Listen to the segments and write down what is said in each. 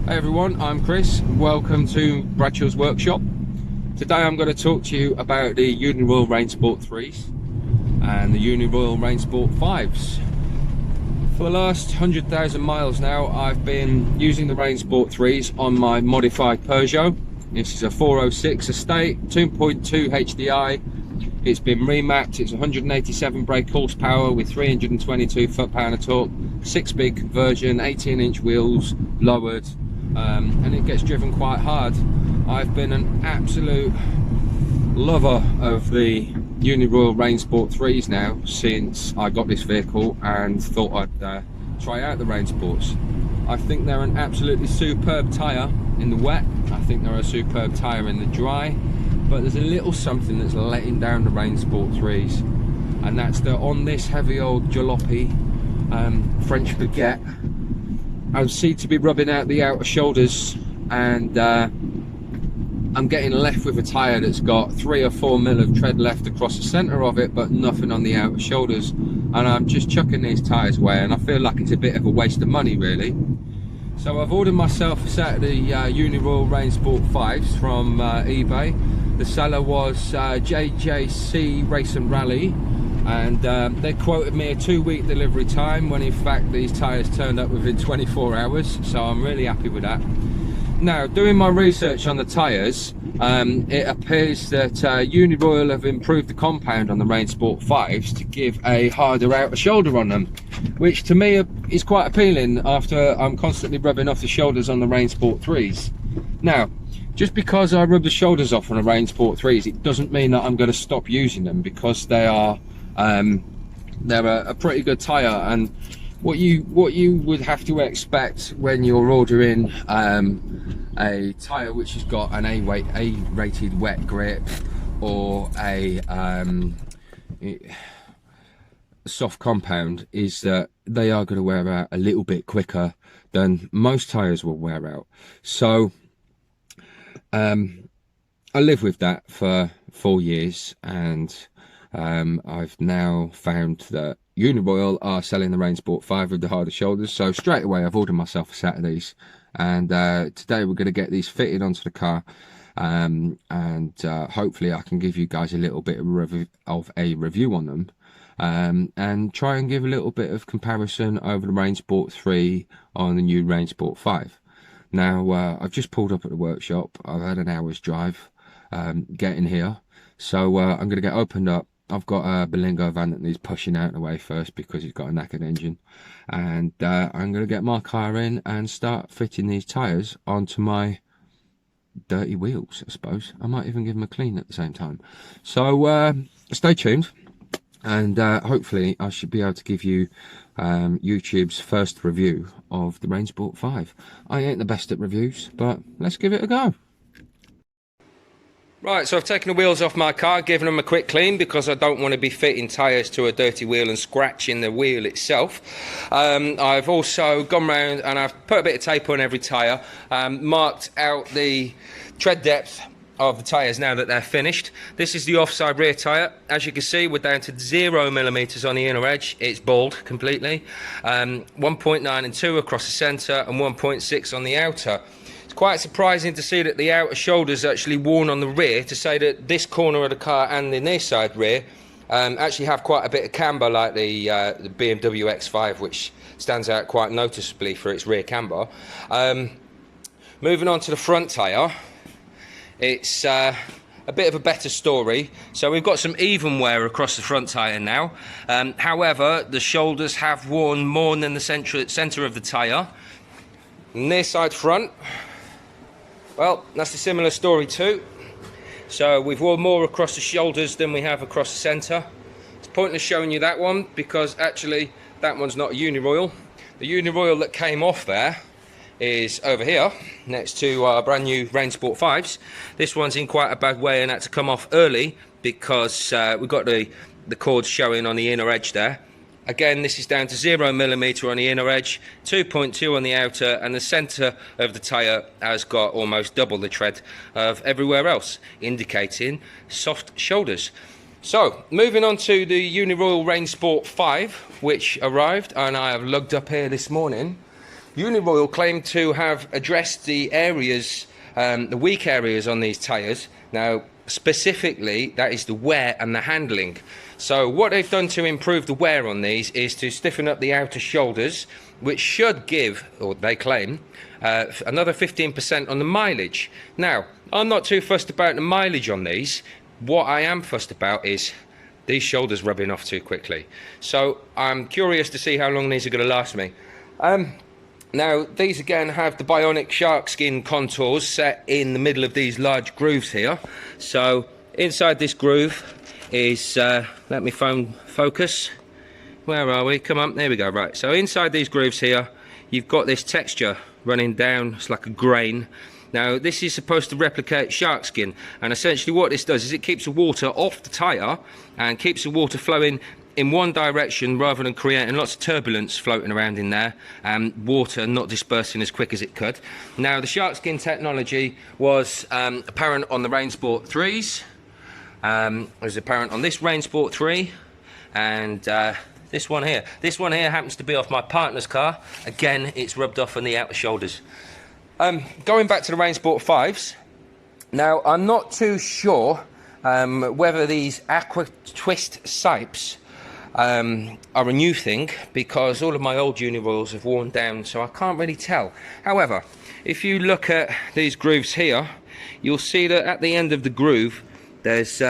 Hey everyone, I'm Chris. Welcome to Bradshaw's Workshop. Today I'm going to talk to you about the Uniroyal Rainsport 3s and the Uniroyal Rainsport 5s. For the last 100,000 miles now, I've been using the Rainsport 3s on my modified Peugeot. This is a 406 estate, 2.2 HDI. It's been remapped. It's 187 brake horsepower with 322 foot-pound of torque, 6-speed conversion, 18-inch wheels, lowered. And it gets driven quite hard. I've been an absolute lover of the Uniroyal Rainsport 3s now since I got this vehicle and thought I'd try out the Rainsports. I think they're an absolutely superb tyre in the wet. I think they're a superb tyre in the dry, but there's a little something that's letting down the Rainsport 3s, and that's that on this heavy old jalopy French baguette, I seem to be rubbing out the outer shoulders, and I'm getting left with a tyre that's got 3 or 4 mil of tread left across the centre of it, but nothing on the outer shoulders. And I'm just chucking these tyres away, and I feel like it's a bit of a waste of money, really. So I've ordered myself a set of the Uniroyal Rainsport 5s from eBay. The seller was JJC Race and Rally, and they quoted me a 2-week delivery time, when in fact these tyres turned up within 24 hours, so I'm really happy with that. Now, doing my research on the tyres, it appears that Uniroyal have improved the compound on the Rainsport 5s to give a harder outer shoulder on them, which to me is quite appealing after I'm constantly rubbing off the shoulders on the Rainsport 3s. Now, just because I rub the shoulders off on the Rainsport 3s, it doesn't mean that I'm going to stop using them, because they are they're a pretty good tyre. And what you would have to expect when you're ordering a tyre which has got an A-rated wet grip or a soft compound is that they are going to wear out a little bit quicker than most tyres will wear out. So I lived with that for 4 years, and I've now found that Uniroyal are selling the Rainsport 5 with the harder shoulders, so straight away I've ordered myself a set of these, and today we're going to get these fitted onto the car, and hopefully I can give you guys a little bit of a review on them, and try and give a little bit of comparison over the Rainsport 3 on the new Rainsport 5. Now, I've just pulled up at the workshop. I've had an hour's drive getting here, so I'm going to get opened up. I've got a Berlingo van that needs pushing out of the way first because it's got a knackered engine, and I'm going to get my car in and start fitting these tyres onto my dirty wheels, I suppose. I might even give them a clean at the same time. So stay tuned, and hopefully I should be able to give you YouTube's first review of the Rainsport 5. I ain't the best at reviews, but let's give it a go. Right, so I've taken the wheels off my car, given them a quick clean, because I don't want to be fitting tyres to a dirty wheel and scratching the wheel itself. I've also gone round and I've put a bit of tape on every tyre, marked out the tread depth of the tyres now that they're finished. This is the offside rear tyre. As you can see, we're down to 0 millimeters on the inner edge. It's bald completely. 1.9 and 2 across the centre, and 1.6 on the outer. Quite surprising to see that the outer shoulder's actually worn on the rear, to say that this corner of the car and the near side rear actually have quite a bit of camber, like the BMW X5, which stands out quite noticeably for its rear camber. Moving on to the front tyre, it's a bit of a better story. So we've got some even wear across the front tyre now. However, the shoulders have worn more than the centre of the tyre. Near side front, well, that's a similar story too. So we've worn more across the shoulders than we have across the centre. It's pointless showing you that one, because actually that one's not a Uniroyal. The Uniroyal that came off there is over here next to our brand new Rainsport 5s. This one's in quite a bad way and had to come off early because we've got the cords showing on the inner edge there. Again, this is down to 0 millimeter on the inner edge, 2.2 on the outer, and the centre of the tyre has got almost double the tread of everywhere else, indicating soft shoulders. So, moving on to the Uniroyal Rainsport 5, which arrived, and I have lugged up here this morning. Uniroyal claim to have addressed the areas, the weak areas on these tyres. Now, specifically, that is the wear and the handling. So what they've done to improve the wear on these is to stiffen up the outer shoulders, which should give, or they claim, another 15% on the mileage. Now, I'm not too fussed about the mileage on these. What I am fussed about is these shoulders rubbing off too quickly. So I'm curious to see how long these are going to last me. Now, these again have the bionic shark skin contours set in the middle of these large grooves here. So inside this groove is, let me focus. Where are we? Come on, there we go. Right, so inside these grooves here, you've got this texture running down. It's like a grain. Now, this is supposed to replicate shark skin, and essentially what this does is it keeps the water off the tyre and keeps the water flowing in one direction rather than creating lots of turbulence floating around in there and water not dispersing as quick as it could. Now, the shark skin technology was apparent on the Rainsport 3s. It was apparent on this Rainsport 3 and this one here. This one here happens to be off my partner's car. Again, it's rubbed off on the outer shoulders. Going back to the Rainsport 5s. Now, I'm not too sure whether these Aqua Twist sipes are a new thing, because all of my old Uniroyals have worn down, so I can't really tell. However, if you look at these grooves here, you'll see that at the end of the groove there's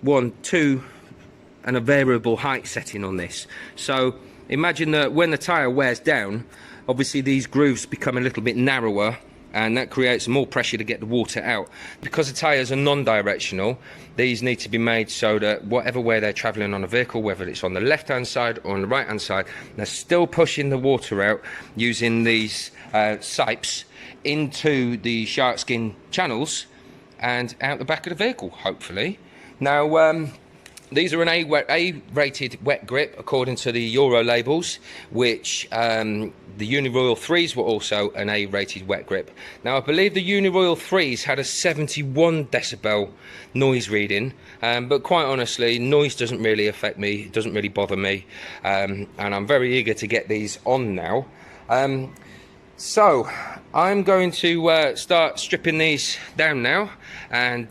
1, 2 and a variable height setting on this. So imagine that when the tyre wears down, obviously these grooves become a little bit narrower, and that creates more pressure to get the water out. Because the tyres are non-directional, these need to be made so that whatever way they're travelling on a vehicle, whether it's on the left-hand side or on the right-hand side, they're still pushing the water out using these sipes into the shark skin channels and out the back of the vehicle, hopefully. Now, these are an A-rated wet grip according to the Euro labels, which the Uniroyal 3s were also an A-rated wet grip. Now, I believe the Uniroyal 3s had a 71 decibel noise reading, but quite honestly, noise doesn't really affect me, it doesn't really bother me, and I'm very eager to get these on now. So I'm going to start stripping these down now and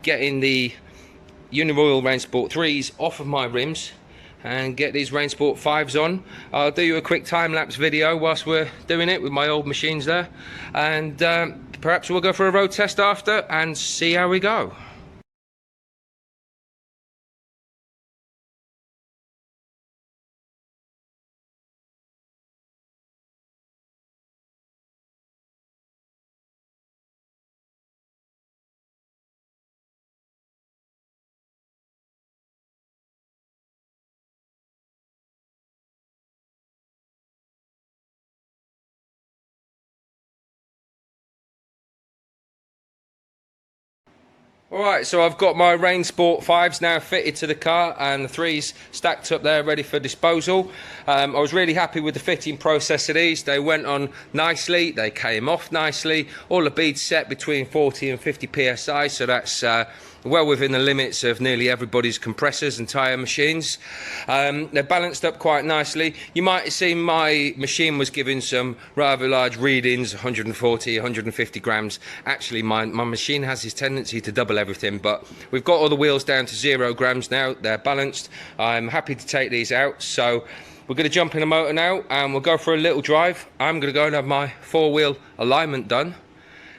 getting the Uniroyal Rainsport 3s off of my rims and get these Rainsport 5s on. I'll do you a quick time-lapse video whilst we're doing it with my old machines there, and perhaps we'll go for a road test after and see how we go. Alright, so I've got my Rainsport 5s now fitted to the car and the 3s stacked up there ready for disposal. I was really happy with the fitting process of these. They went on nicely, they came off nicely, all the beads set between 40 and 50 psi, so that's well within the limits of nearly everybody's compressors and tyre machines. They're balanced up quite nicely. You might have seen my machine was giving some rather large readings, 140, 150 grams. Actually, my machine has this tendency to double everything, but we've got all the wheels down to 0 grams now. They're balanced. I'm happy to take these out, so we're going to jump in the motor now and we'll go for a little drive. I'm going to go and have my 4-wheel alignment done,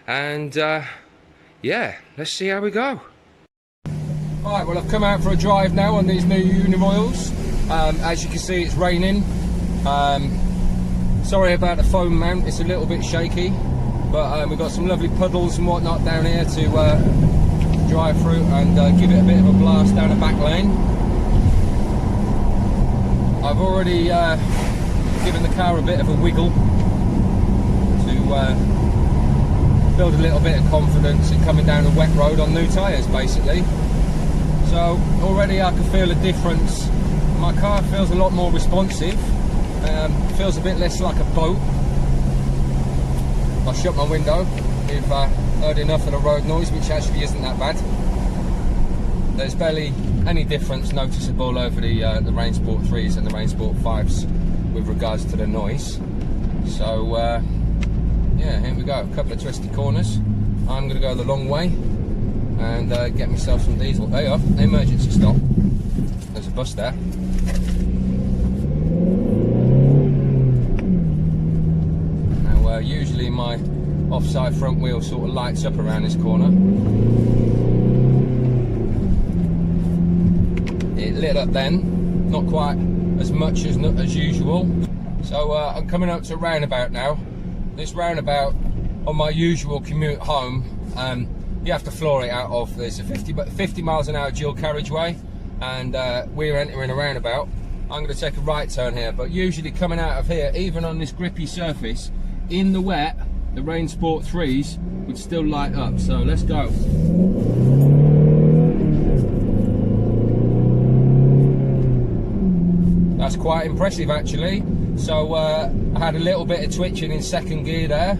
and yeah, let's see how we go. Right, well, I've come out for a drive now on these new Uniroyals. As you can see, it's raining. Sorry about the foam mount, it's a little bit shaky, but we've got some lovely puddles and whatnot down here to drive through and give it a bit of a blast down the back lane. I've already given the car a bit of a wiggle to build a little bit of confidence in coming down a wet road on new tyres, basically. So already I can feel a difference. My car feels a lot more responsive, feels a bit less like a boat. I'll shut my window if heard enough of the road noise, which actually isn't that bad. There's barely any difference noticeable over the Rainsport 3s and the Rainsport 5s with regards to the noise. So yeah, here we go, a couple of twisty corners. I'm going to go the long way and get myself some diesel. There you are, emergency stop. There's a bus there. Now usually my offside front wheel sort of lights up around this corner. It lit up then, not quite as much as usual. So I'm coming up to a roundabout now. This roundabout on my usual commute home, you have to floor it out of. There's a 50 miles an hour dual carriageway, and we're entering a roundabout. I'm going to take a right turn here, but usually coming out of here, even on this grippy surface, in the wet, the Rainsport 3s would still light up. So let's go. That's quite impressive actually. So I had a little bit of twitching in second gear there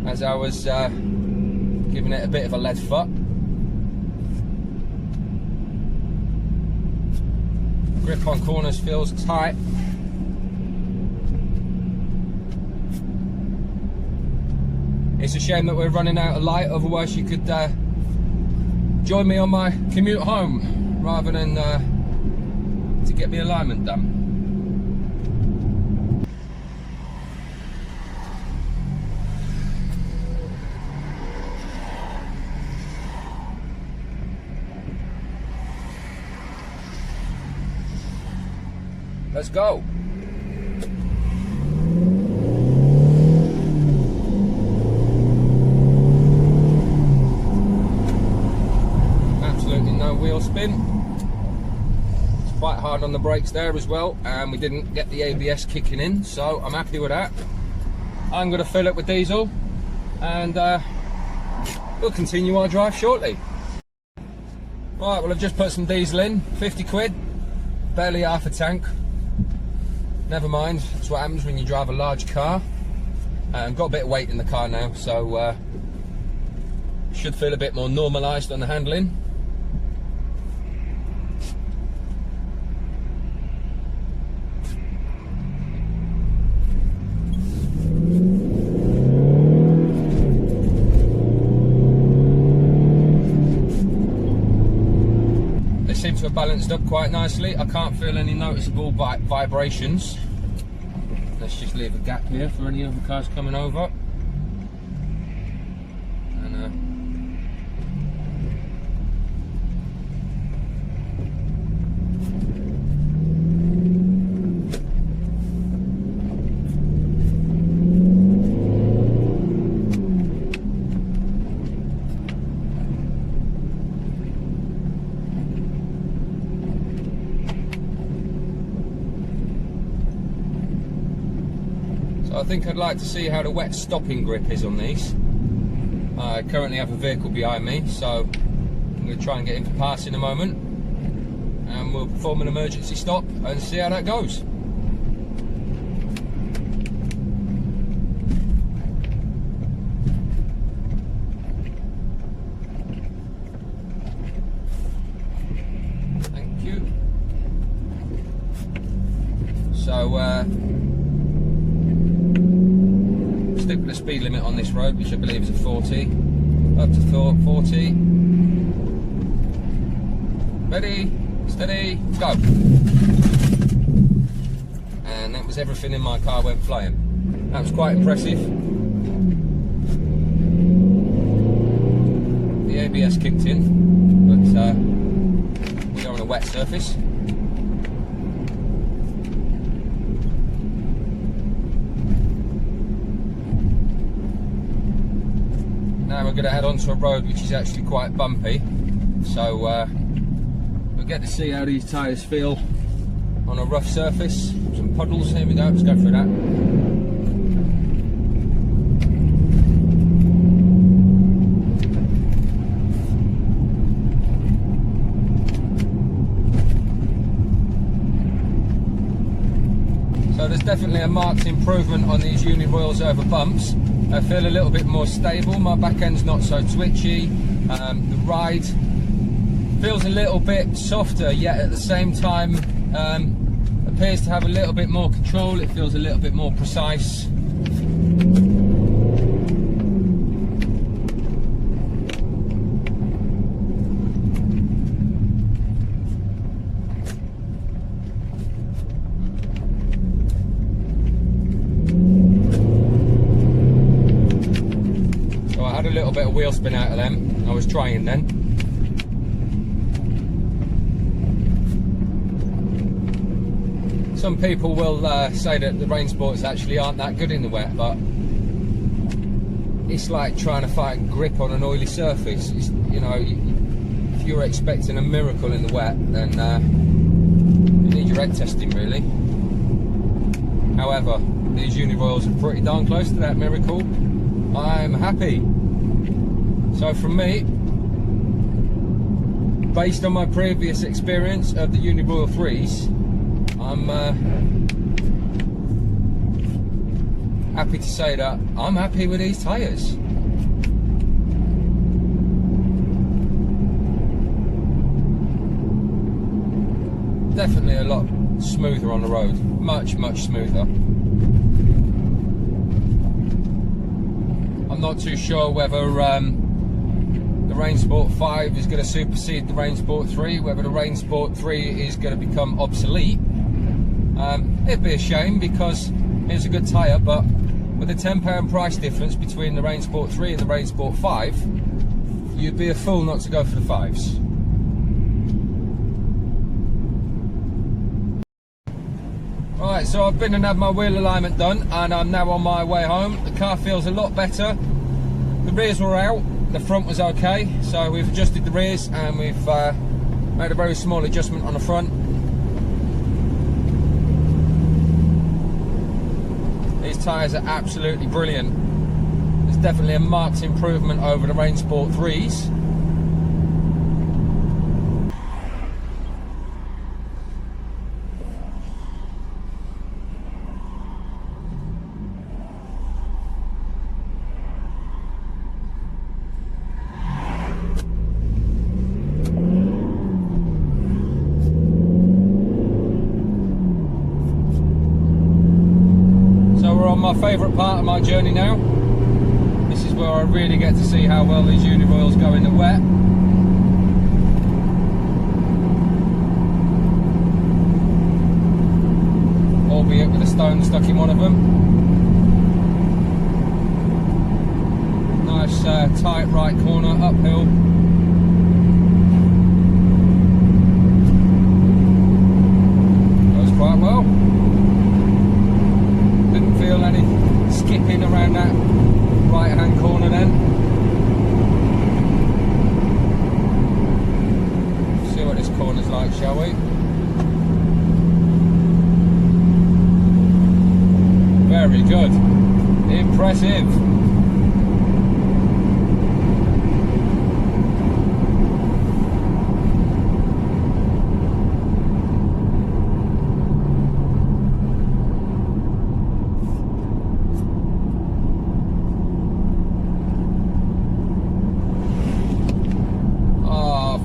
as I was giving it a bit of a lead foot. Grip on corners feels tight. It's a shame that we're running out of light, otherwise you could join me on my commute home rather than to get my alignment done. Let's go. Absolutely no wheel spin. It's quite hard on the brakes there as well, and we didn't get the ABS kicking in, so I'm happy with that. I'm going to fill it with diesel and we'll continue our drive shortly. Right, well I've just put some diesel in, 50 quid, barely half a tank. Never mind, that's what happens when you drive a large car. Got a bit of weight in the car now, so should feel a bit more normalised on the handling. Seems to have balanced up quite nicely. I can't feel any noticeable vibrations. Let's just leave a gap here for any other cars coming over. I think I'd like to see how the wet stopping grip is on these. I currently have a vehicle behind me, so I'm going to try and get him to pass in a moment, and we'll perform an emergency stop and see how that goes. Thank you. So stick with the speed limit on this road, which I believe is a 40. Up to 40. Ready, steady, go. And that was everything in my car went flying. That was quite impressive. The ABS kicked in, but we're on a wet surface. Now we're going to head onto a road which is actually quite bumpy, so we'll get to see how these tyres feel on a rough surface. Some puddles, here we go, let's go through that. So there's definitely a marked improvement on these Uniroyals over bumps. I feel a little bit more stable, my back end's not so twitchy, the ride feels a little bit softer, yet at the same time a appears to have a little bit more control. It feels a little bit more precise. So I had a little bit of wheel spin out of them. I was trying then. Some people will say that the Rainsports actually aren't that good in the wet, but it's like trying to find grip on an oily surface. It's, you know, if you're expecting a miracle in the wet, then you need your head testing really. However, these Uniroyals are pretty darn close to that miracle. I'm happy. So from me, based on my previous experience of the Uniroyal 3s, I'm happy to say that I'm happy with these tyres. Definitely a lot smoother on the road, much smoother. I'm not too sure whether the Rainsport 5 is going to supersede the Rainsport 3, whether the Rainsport 3 is going to become obsolete. It'd be a shame because it's a good tyre, but with a £10 price difference between the Rainsport 3 and the Rainsport 5, you'd be a fool not to go for the 5s. Right, so I've been and had my wheel alignment done, and I'm now on my way home. The car feels a lot better. The rears were out, the front was okay, so we've adjusted the rears and we've made a very small adjustment on the front. These tyres are absolutely brilliant. There's definitely a marked improvement over the Rainsport 3s. My favourite part of my journey now. This is where I really get to see how well these Uniroyals go in the wet. Albeit with a stone stuck in one of them. Nice tight right corner, uphill. Goes quite well. Feel any skipping around that right hand corner then. See what this corner's like, shall we? Very good. Impressive.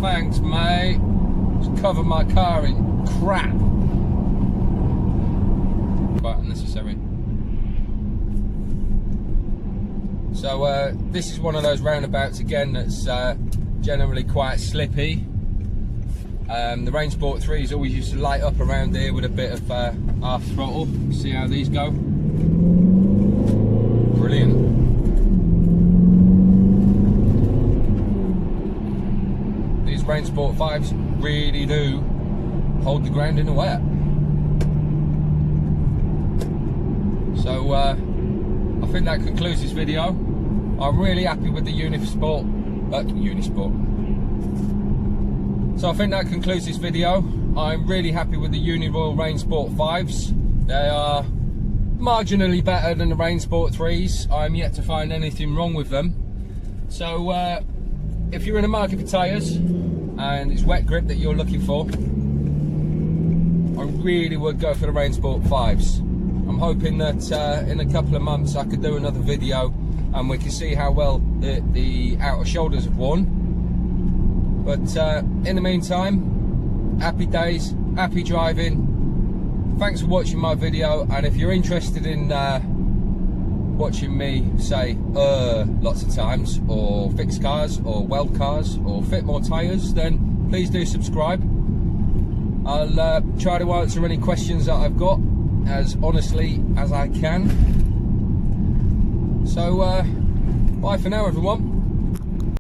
Thanks, mate. Just covered my car in crap. Quite unnecessary. So this is one of those roundabouts again that's generally quite slippy. The Rainsport 3s always used to light up around here with a bit of half throttle. See how these go? Brilliant. Rainsport 5s really do hold the ground in the wet. So I think that concludes this video. I'm really happy with the Unisport. So I think that concludes this video. I'm really happy with the Uniroyal Rainsport 5s. They are marginally better than the Rainsport 3s. I'm yet to find anything wrong with them. So if you're in the market for tyres and it's wet grip that you're looking for, I really would go for the Rainsport 5s. I'm hoping that in a couple of months I could do another video and we can see how well the outer shoulders have worn. But in the meantime, happy days, happy driving. thanks for watching my video, and if you're interested in watching me say lots of times, or fix cars, or weld cars, or fit more tyres, then please do subscribe. I'll try to answer any questions that I've got as honestly as I can. So bye for now, everyone.